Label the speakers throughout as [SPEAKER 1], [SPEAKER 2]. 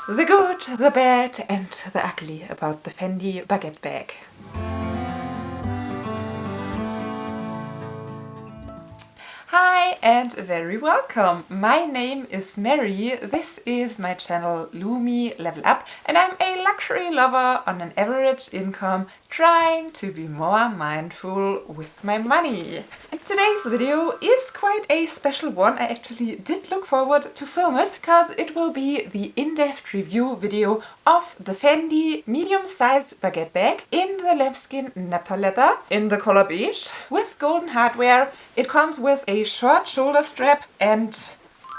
[SPEAKER 1] The good, the bad and the ugly about the Fendi Baguette bag. Hi and very welcome! My name is Mary, this is my channel Lumi Level Up and I'm a luxury lover on an average income trying to be more mindful with my money. And today's video is quite a special one. I actually did look forward to film it because it will be the in-depth review video of the Fendi medium-sized baguette bag in the lambskin nappa leather in the color beige with golden hardware. It comes with a short shoulder strap and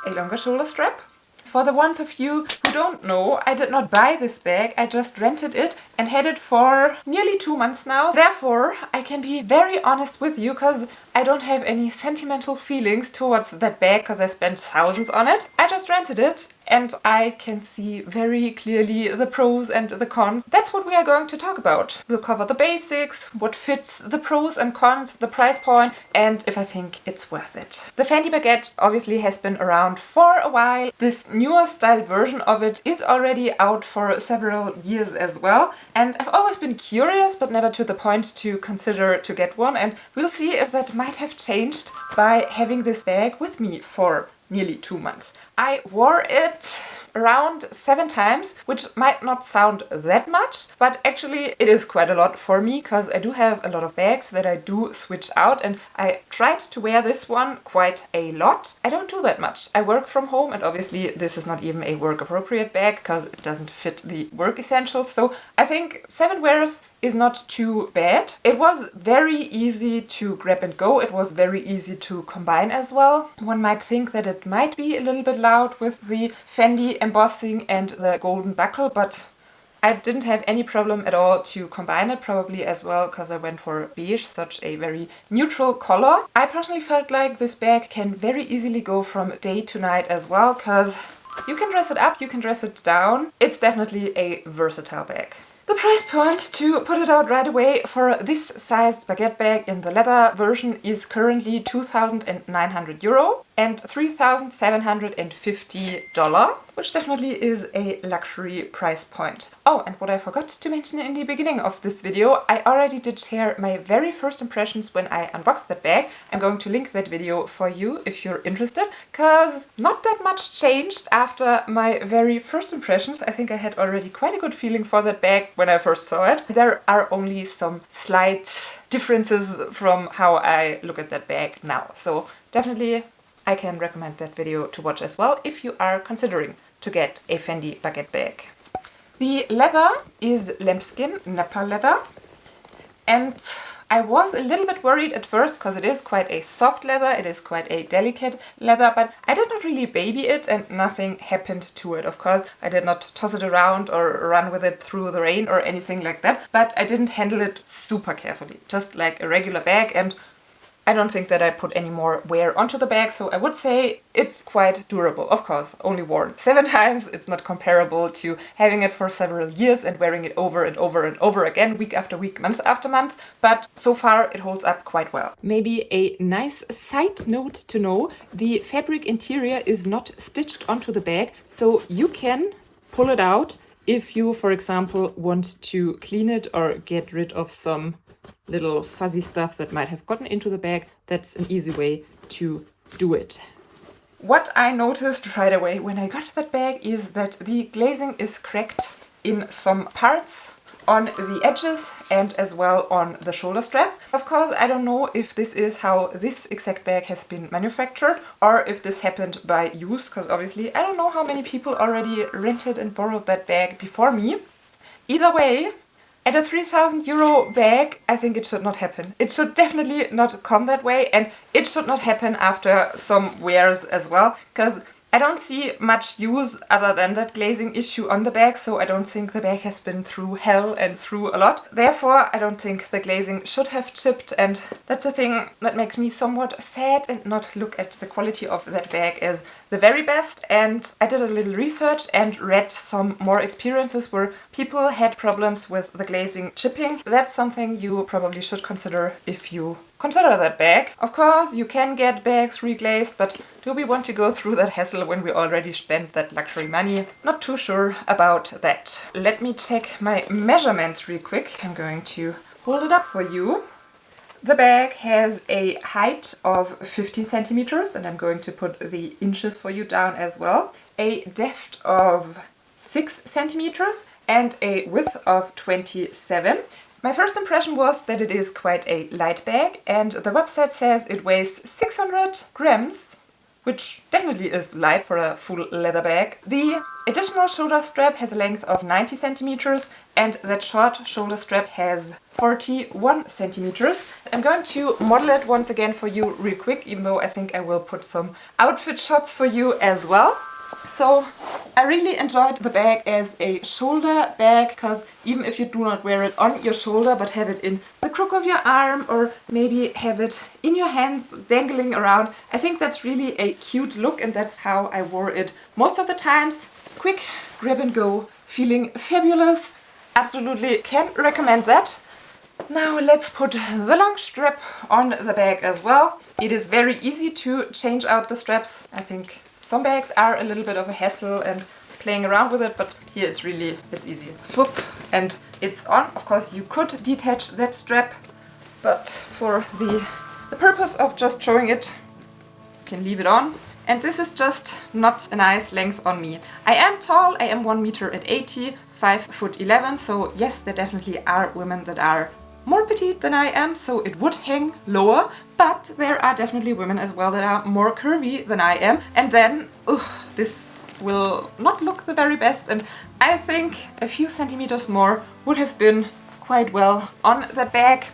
[SPEAKER 1] a longer shoulder strap. For the ones of you who don't know, I did not buy this bag, I just rented it and had it for nearly 2 months now. Therefore, I can be very honest with you because I don't have any sentimental feelings towards that bag because I spent thousands on it. I just rented it and I can see very clearly the pros and the cons. That's what we are going to talk about. We'll cover the basics, what fits, the pros and cons, the price point, and if I think it's worth it. The Fendi Baguette obviously has been around for a while. This newer style version of it is already out for several years as well. And I've always been curious, but never to the point to consider to get one. And we'll see if that might have changed by having this bag with me for nearly 2 months. I wore it around 7 times, which might not sound that much, but actually it is quite a lot for me because I do have a lot of bags that I do switch out and I tried to wear this one quite a lot. I don't do that much. I work from home and obviously this is not even a work appropriate bag because it doesn't fit the work essentials. So I think 7 wears is not too bad. It was very easy to grab and go. It was very easy to combine as well. One might think that it might be a little bit loud with the Fendi embossing and the golden buckle, but I didn't have any problem at all to combine it, probably as well because I went for beige, such a very neutral color. I personally felt like this bag can very easily go from day to night as well because you can dress it up, you can dress it down. It's definitely a versatile bag. The price point, to put it out right away, for this sized baguette bag in the leather version is currently €2,900 and $3,750, which definitely is a luxury price point. Oh, and what I forgot to mention in the beginning of this video, I already did share my very first impressions when I unboxed that bag. I'm going to link that video for you if you're interested, because not that much changed after my very first impressions. I think I had already quite a good feeling for that bag when I first saw it. There are only some slight differences from how I look at that bag now. So definitely I can recommend that video to watch as well if you are considering to get a Fendi Baguette bag. The leather is lambskin, nappa leather, and I was a little bit worried at first because it is quite a soft leather, it is quite a delicate leather, but I did not really baby it and nothing happened to it. Of course, I did not toss it around or run with it through the rain or anything like that, but I didn't handle it super carefully, just like a regular bag, and I don't think that I put any more wear onto the bag, so I would say it's quite durable. Of course, only worn 7 times. It's not comparable to having it for several years and wearing it over and over and over again, week after week, month after month, but so far it holds up quite well. Maybe a nice side note to know, the fabric interior is not stitched onto the bag, so you can pull it out if you, for example, want to clean it or get rid of some little fuzzy stuff that might have gotten into the bag. That's an easy way to do it. What I noticed right away when I got that bag is that the glazing is cracked in some parts on the edges and as well on the shoulder strap. Of course, I don't know if this is how this exact bag has been manufactured or if this happened by use, because obviously I don't know how many people already rented and borrowed that bag before me. Either way, at a €3,000 bag, I think it should not happen. It should definitely not come that way, and it should not happen after some wears as well, because I don't see much use other than that glazing issue on the bag, so I don't think the bag has been through hell and through a lot. Therefore, I don't think the glazing should have chipped, and that's a thing that makes me somewhat sad and not look at the quality of that bag as the very best. And I did a little research and read some more experiences where people had problems with the glazing chipping. That's something you probably should consider if you consider that bag. Of course, you can get bags reglazed, but do we want to go through that hassle when we already spent that luxury money? Not too sure about that. Let me check my measurements real quick. I'm going to hold it up for you. The bag has a height of 15 centimeters, and I'm going to put the inches for you down as well. A depth of 6 centimeters and a width of 27. My first impression was that it is quite a light bag, and the website says it weighs 600 grams, which definitely is light for a full leather bag. The additional shoulder strap has a length of 90 centimeters, and that short shoulder strap has 41 centimeters. I'm going to model it once again for you real quick, even though I think I will put some outfit shots for you as well. So I really enjoyed the bag as a shoulder bag, because even if you do not wear it on your shoulder but have it in the crook of your arm, or maybe have it in your hands dangling around, I think that's really a cute look, and that's how I wore it most of the times. Quick grab and go, feeling fabulous. Absolutely can recommend that. Now let's put the long strap on the bag as well. It is very easy to change out the straps. I think some bags are a little bit of a hassle and playing around with it, but here it's easy. Swoop and it's on. Of course you could detach that strap, but for the purpose of just showing it, you can leave it on. And this is just not a nice length on me. I am tall, I am 1 meter 80, 5'11", so yes, there definitely are women that are more petite than I am, so it would hang lower, but there are definitely women as well that are more curvy than I am, and then this will not look the very best, and I think a few centimeters more would have been quite well on the bag.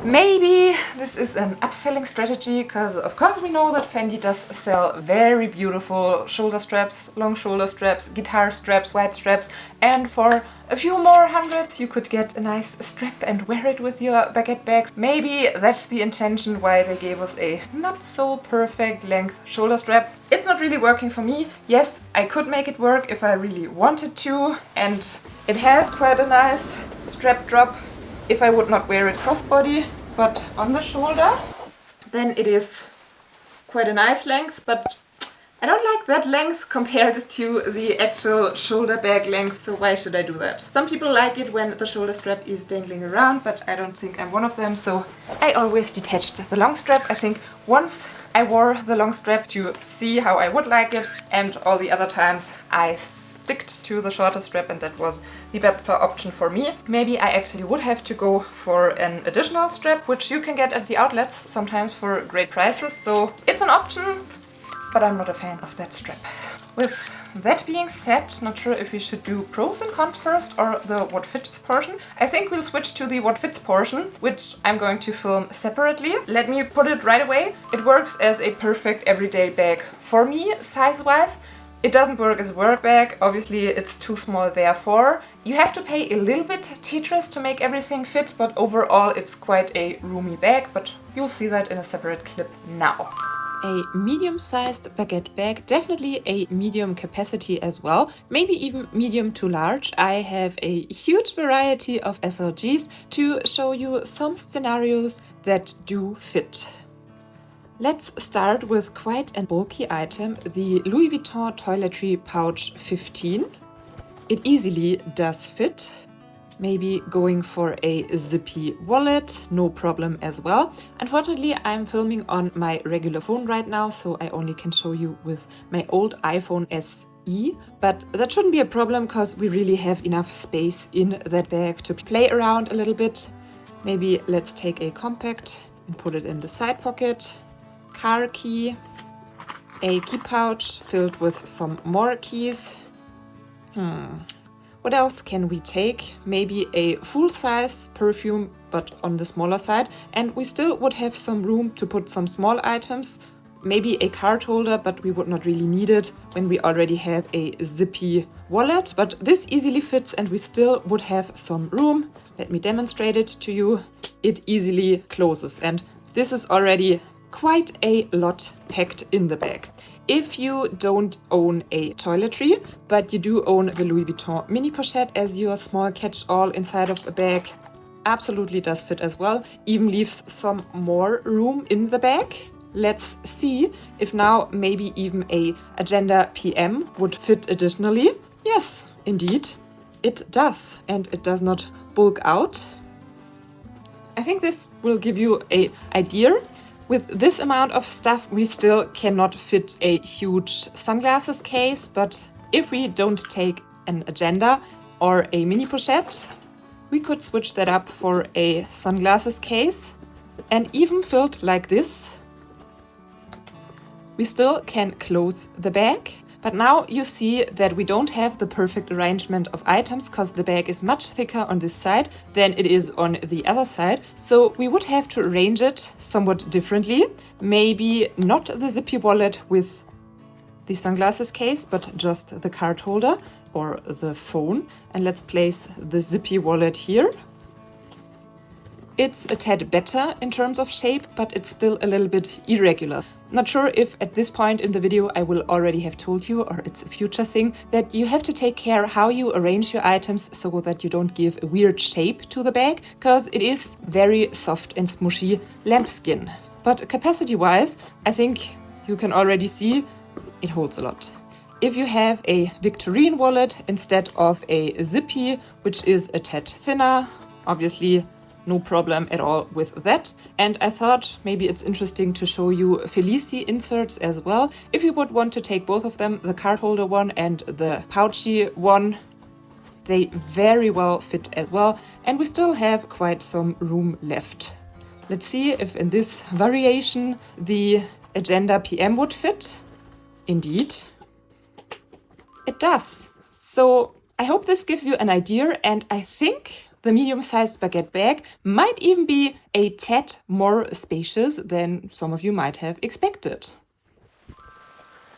[SPEAKER 1] Maybe this is an upselling strategy, because of course we know that Fendi does sell very beautiful shoulder straps, long shoulder straps, guitar straps, white straps, and for a few more hundreds you could get a nice strap and wear it with your baguette bag. Maybe that's the intention why they gave us a not so perfect length shoulder strap. It's not really working for me. Yes, I could make it work if I really wanted to, and it has quite a nice strap drop if I would not wear it crossbody, but on the shoulder, then it is quite a nice length, but I don't like that length compared to the actual shoulder bag length, so why should I do that? Some people like it when the shoulder strap is dangling around, but I don't think I'm one of them, so I always detached the long strap. I think once I wore the long strap to see how I would like it, and all the other times I sticked to the shorter strap, and that was the better option for me. Maybe I actually would have to go for an additional strap, which you can get at the outlets sometimes for great prices, so it's an option, but I'm not a fan of that strap. With that being said, not sure if we should do pros and cons first or the what fits portion. I think we'll switch to the what fits portion, which I'm going to film separately. Let me put it right away. It works as a perfect everyday bag for me, size-wise. It doesn't work as a work bag, obviously it's too small therefore. You have to pay a little bit Tetris to make everything fit, but overall it's quite a roomy bag, but you'll see that in a separate clip now. A medium-sized baguette bag, definitely a medium capacity as well, maybe even medium to large. I have a huge variety of SLGs to show you some scenarios that do fit. Let's start with quite a bulky item, the Louis Vuitton Toiletry Pouch 15. It easily does fit. Maybe going for a zippy wallet, no problem as well. Unfortunately, I'm filming on my regular phone right now, so I only can show you with my old iPhone SE. But that shouldn't be a problem, because we really have enough space in that bag to play around a little bit. Maybe let's take a compact and put it in the side pocket. Car key, a key pouch filled with some more keys. What else can we take? Maybe a full-size perfume, but on the smaller side, and we still would have some room to put some small items. Maybe a card holder, but we would not really need it when we already have a zippy wallet. But this easily fits and we still would have some room. Let me demonstrate it to you. It easily closes, and this is already quite a lot packed in the bag. If you don't own a toiletry, but you do own the Louis Vuitton mini pochette as your small catch-all inside of a bag, absolutely does fit as well, even leaves some more room in the bag. Let's see if now maybe even a Agenda PM would fit additionally. Yes, indeed, it does, and it does not bulk out. I think this will give you an idea. With this amount of stuff, we still cannot fit a huge sunglasses case, but if we don't take an Agenda or a mini pochette, we could switch that up for a sunglasses case, and even filled like this, we still can close the bag. But now you see that we don't have the perfect arrangement of items because the bag is much thicker on this side than it is on the other side. So we would have to arrange it somewhat differently. Maybe not the zippy wallet with the sunglasses case, but just the card holder or the phone. And let's place the zippy wallet here. It's a tad better in terms of shape, but it's still a little bit irregular. Not sure if at this point in the video I will already have told you, or it's a future thing, that you have to take care how you arrange your items so that you don't give a weird shape to the bag, because it is very soft and smushy lambskin. But capacity-wise, I think you can already see it holds a lot. If you have a Victorine wallet instead of a zippy, which is a tad thinner, obviously no problem at all with that. And I thought maybe it's interesting to show you Felici inserts as well. If you would want to take both of them, the card holder one and the pouchy one, they very well fit as well. And we still have quite some room left. Let's see if in this variation the Agenda PM would fit. Indeed, it does. So I hope this gives you an idea, and I think the medium-sized baguette bag might even be a tad more spacious than some of you might have expected.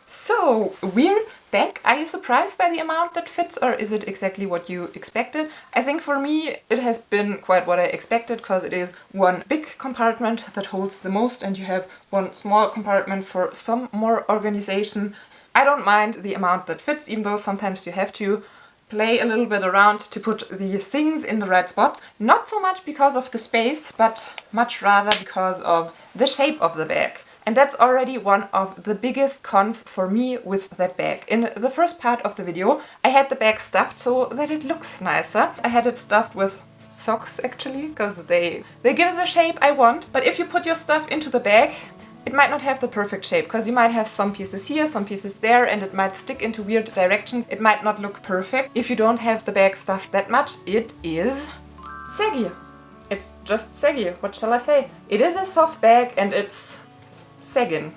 [SPEAKER 1] So, we're back. Are you surprised by the amount that fits, or is it exactly what you expected? I think for me it has been quite what I expected, because it is one big compartment that holds the most and you have one small compartment for some more organization. I don't mind the amount that fits, even though sometimes you have to play a little bit around to put the things in the right spots. Not so much because of the space, but much rather because of the shape of the bag. And that's already one of the biggest cons for me with that bag. In the first part of the video, I had the bag stuffed so that it looks nicer. I had it stuffed with socks actually, because they give the shape I want. But if you put your stuff into the bag, it might not have the perfect shape, because you might have some pieces here, some pieces there, and it might stick into weird directions. It might not look perfect. If you don't have the bag stuffed that much, it is saggy. It's just saggy. What shall I say? It is a soft bag and it's sagging.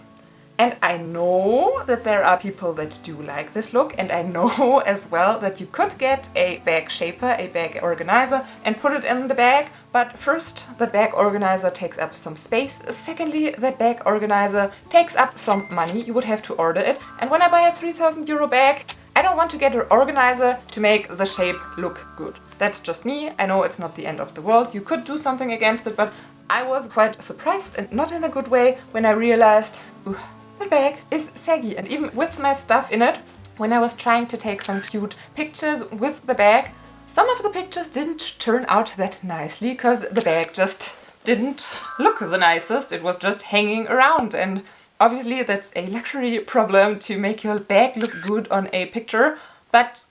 [SPEAKER 1] And I know that there are people that do like this look, and I know as well that you could get a bag shaper, a bag organizer, and put it in the bag. But first, the bag organizer takes up some space. Secondly, that bag organizer takes up some money. You would have to order it. And when I buy a 3,000 euro bag, I don't want to get an organizer to make the shape look good. That's just me. I know it's not the end of the world. You could do something against it, but I was quite surprised, and not in a good way, when I realized, ooh, the bag is saggy. And even with my stuff in it, when I was trying to take some cute pictures with the bag, some of the pictures didn't turn out that nicely, because the bag just didn't look the nicest. It was just hanging around, and obviously that's a luxury problem to make your bag look good on a picture, but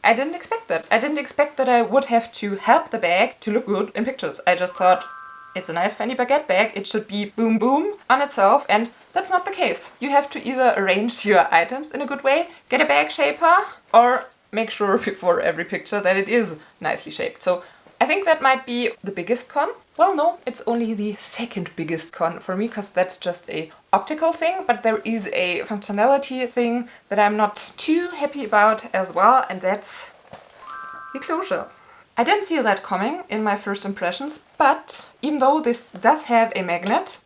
[SPEAKER 1] I didn't expect that. I didn't expect that I would have to help the bag to look good in pictures. I just thought, it's a nice Fendi Baguette bag, it should be boom boom on itself, and that's not the case. You have to either arrange your items in a good way, get a bag shaper, or make sure before every picture that it is nicely shaped. So I think that might be the biggest con. Well, no, it's only the second biggest con for me, because that's just a optical thing, but there is a functionality thing that I'm not too happy about as well, and that's the closure. I didn't see that coming in my first impressions, but even though this does have a magnet,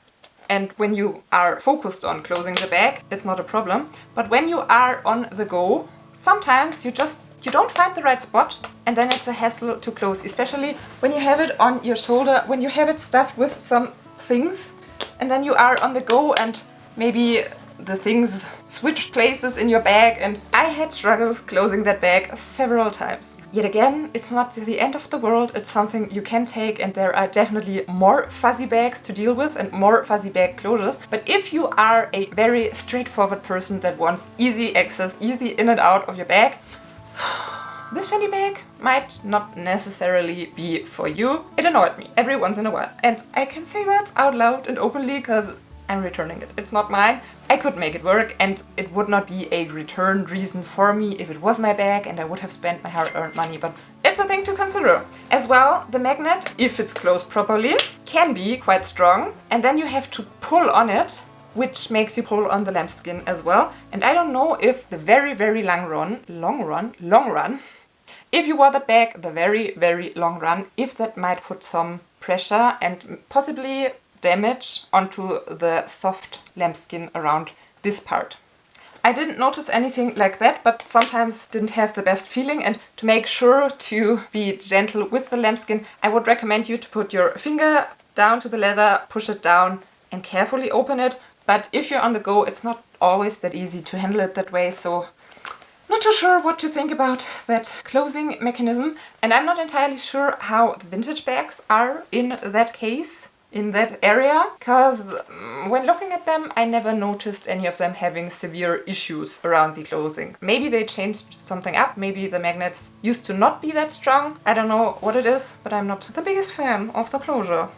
[SPEAKER 1] and when you are focused on closing the bag, it's not a problem, but when you are on the go, sometimes you don't find the right spot, and then it's a hassle to close, especially when you have it on your shoulder, when you have it stuffed with some things, and then you are on the go and maybe the things switched places in your bag, and I had struggles closing that bag several times. Yet again, it's not the end of the world, it's something you can take, and there are definitely more fuzzy bags to deal with and more fuzzy bag closures. But if you are a very straightforward person that wants easy access, easy in and out of your bag, this Fendi bag might not necessarily be for you. It annoyed me every once in a while. And I can say that out loud and openly because I'm returning it. It's not mine. I could make it work, and it would not be a return reason for me if it was my bag and I would have spent my hard-earned money, but it's a thing to consider. As well, the magnet, if it's closed properly, can be quite strong, and then you have to pull on it, which makes you pull on the lambskin as well. And I don't know if the very long run, if you wore that bag the very long run, if that might put some pressure and possibly damage onto the soft lambskin around this part. I didn't notice anything like that, but sometimes didn't have the best feeling, and to make sure to be gentle with the lambskin, I would recommend you to put your finger down to the leather, push it down and carefully open it. But if you're on the go, it's not always that easy to handle it that way, so not too sure what to think about that closing mechanism. And I'm not entirely sure how the vintage bags are in that case, in that area, because when looking at them, I never noticed any of them having severe issues around the closing. Maybe they changed something up, maybe the magnets used to not be that strong. I don't know what it is, but I'm not the biggest fan of the closure.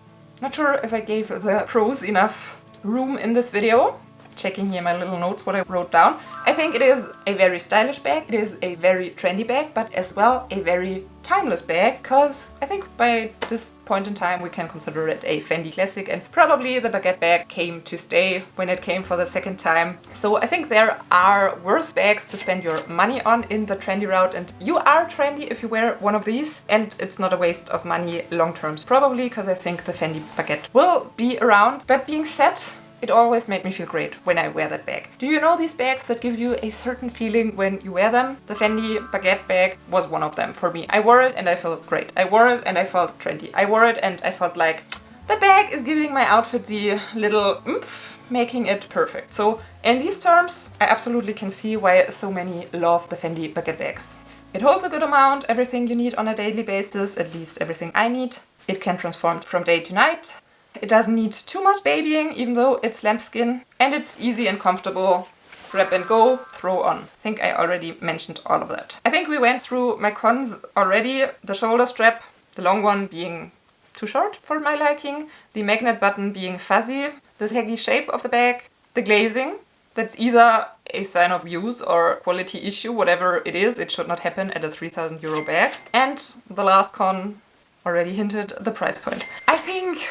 [SPEAKER 1] Not sure if I gave the pros enough room in this video. Checking here my little notes, what I wrote down. I think it is a very stylish bag, it is a very trendy bag, but as well a very timeless bag, because I think by this point in time we can consider it a Fendi classic, and probably the baguette bag came to stay when it came for the second time. So I think there are worse bags to spend your money on in the trendy route, and you are trendy if you wear one of these, and it's not a waste of money long term, probably because I think the Fendi Baguette will be around. That being said, it always made me feel great when I wear that bag. Do you know these bags that give you a certain feeling when you wear them? The Fendi Baguette bag was one of them for me. I wore it and I felt great. I wore it and I felt trendy. I wore it and I felt like the bag is giving my outfit the little oomph, making it perfect. So in these terms, I absolutely can see why so many love the Fendi Baguette bags. It holds a good amount, everything you need on a daily basis, at least everything I need. It can transform from day to night. It doesn't need too much babying, even though it's lambskin, and it's easy and comfortable. Grab and go, throw on. I think I already mentioned all of that. I think we went through my cons already. The shoulder strap, the long one being too short for my liking, the magnet button being fuzzy, the saggy shape of the bag, the glazing, that's either a sign of use or quality issue, whatever it is, it should not happen at a 3,000 euro bag. And the last con, already hinted, the price point. I think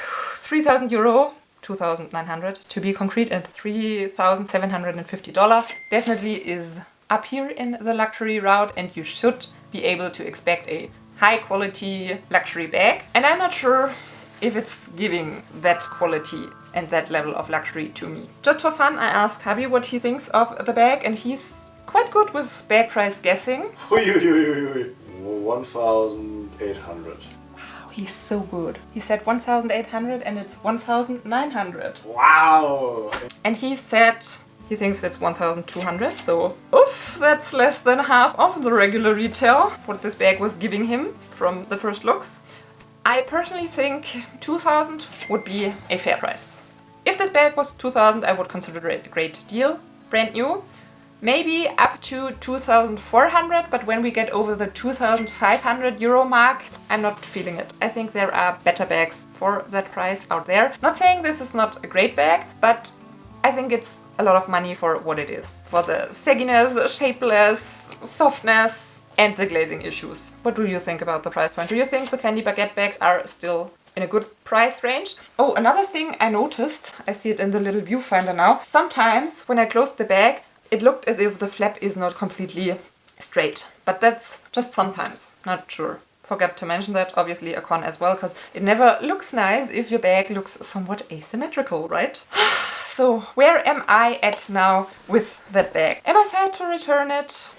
[SPEAKER 1] 3,000 euro, 2,900 to be concrete, and $3,750 definitely is up here in the luxury route, and you should be able to expect a high quality luxury bag. And I'm not sure if it's giving that quality and that level of luxury to me. Just for fun, I asked Habi what he thinks of the bag, and he's quite good with bag price guessing.
[SPEAKER 2] 1,800.
[SPEAKER 1] He's so good. He said 1,800 and it's 1,900.
[SPEAKER 2] Wow!
[SPEAKER 1] And he said he thinks it's 1,200, so oof, that's less than half of the regular retail, what this bag was giving him from the first looks. I personally think 2,000 would be a fair price. If this bag was 2,000, I would consider it a great deal, brand new. Maybe up to 2,400, but when we get over the 2,500 euro mark, I'm not feeling it. I think there are better bags for that price out there. Not saying this is not a great bag, but I think it's a lot of money for what it is. For the sagginess, shapeless, softness, and the glazing issues. What do you think about the price point? Do you think the Fendi Baguette bags are still in a good price range? Oh, another thing I noticed, I see it in the little viewfinder now, sometimes when I closed the bag, it looked as if the flap is not completely straight, but that's just sometimes, not sure. Forgot to mention that, obviously a con as well, because it never looks nice if your bag looks somewhat asymmetrical, right? So where am I at now with that bag? Am I sad to return it?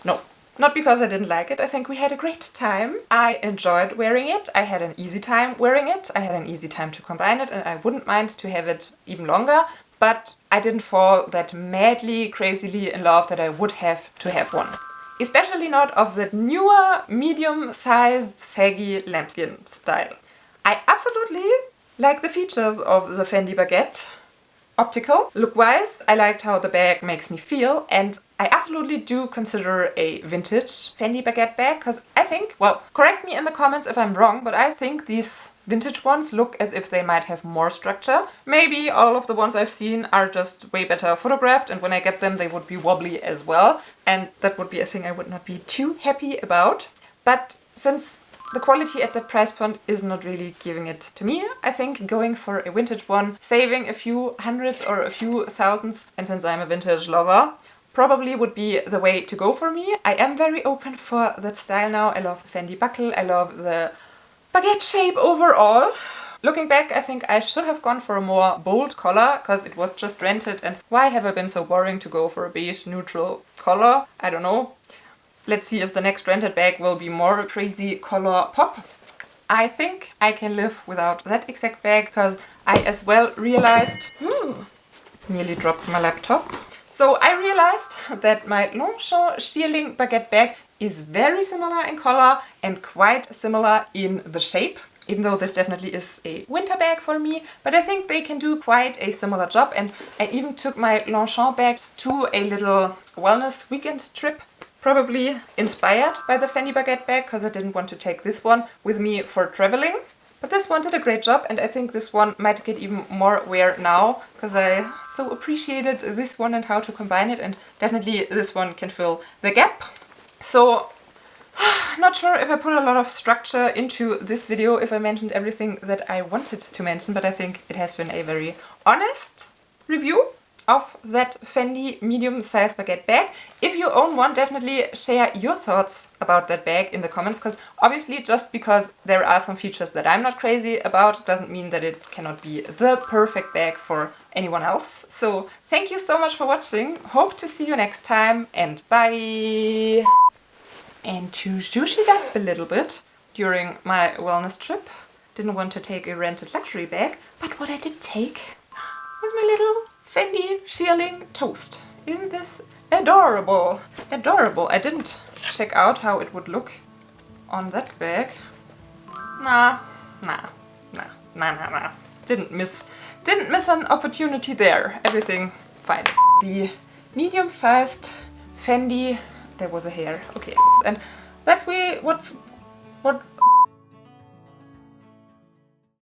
[SPEAKER 1] No. Not because I didn't like it, I think we had a great time. I enjoyed wearing it, I had an easy time wearing it, I had an easy time to combine it, and I wouldn't mind to have it even longer. but I didn't fall that madly, crazily in love that I would have to have one. Especially not of the newer, medium-sized, saggy lambskin style. I absolutely like the features of the Fendi Baguette. Optical. Look-wise, I liked how the bag makes me feel, and I absolutely do consider a vintage Fendi Baguette bag, because I think, well, correct me in the comments if I'm wrong, but I think these vintage ones look as if they might have more structure. Maybe all of the ones I've seen are just way better photographed, and when I get them they would be wobbly as well, and that would be a thing I would not be too happy about. But since the quality at that price point is not really giving it to me, I think going for a vintage one, saving a few hundreds or a few thousands, and since I'm a vintage lover, probably would be the way to go for me. I am very open for that style now. I love the Fendi buckle, I love the baguette shape overall. Looking back, I think I should have gone for a more bold color, because it was just rented, and why have I been so boring to go for a beige neutral color? I don't know. Let's see if the next rented bag will be more crazy color pop. I think I can live without that exact bag, because I as well realized... nearly dropped my laptop. So I realized that my Longchamp shearling baguette bag is very similar in color and quite similar in the shape. Even though this definitely is a winter bag for me, but I think they can do quite a similar job, and I even took my Longchamp bag to a little wellness weekend trip. Probably inspired by the Fendi Baguette bag, because I didn't want to take this one with me for traveling. But this one did a great job, and I think this one might get even more wear now, because I so appreciated this one and how to combine it, and definitely this one can fill the gap. So, not sure if I put a lot of structure into this video, if I mentioned everything that I wanted to mention, but I think it has been a very honest review of that Fendi medium-sized baguette bag. If you own one, definitely share your thoughts about that bag in the comments, because obviously just because there are some features that I'm not crazy about doesn't mean that it cannot be the perfect bag for anyone else. So thank you so much for watching, hope to see you next time, and bye! And to zhuzh it up a little bit during my wellness trip, didn't want to take a rented luxury bag, but what I did take was my little Fendi shearling toast. Isn't this adorable? Adorable. I didn't check out how it would look on that bag. Nah. Didn't miss an opportunity there. Everything fine. The medium-sized Fendi. There was a hair. Okay. And that's what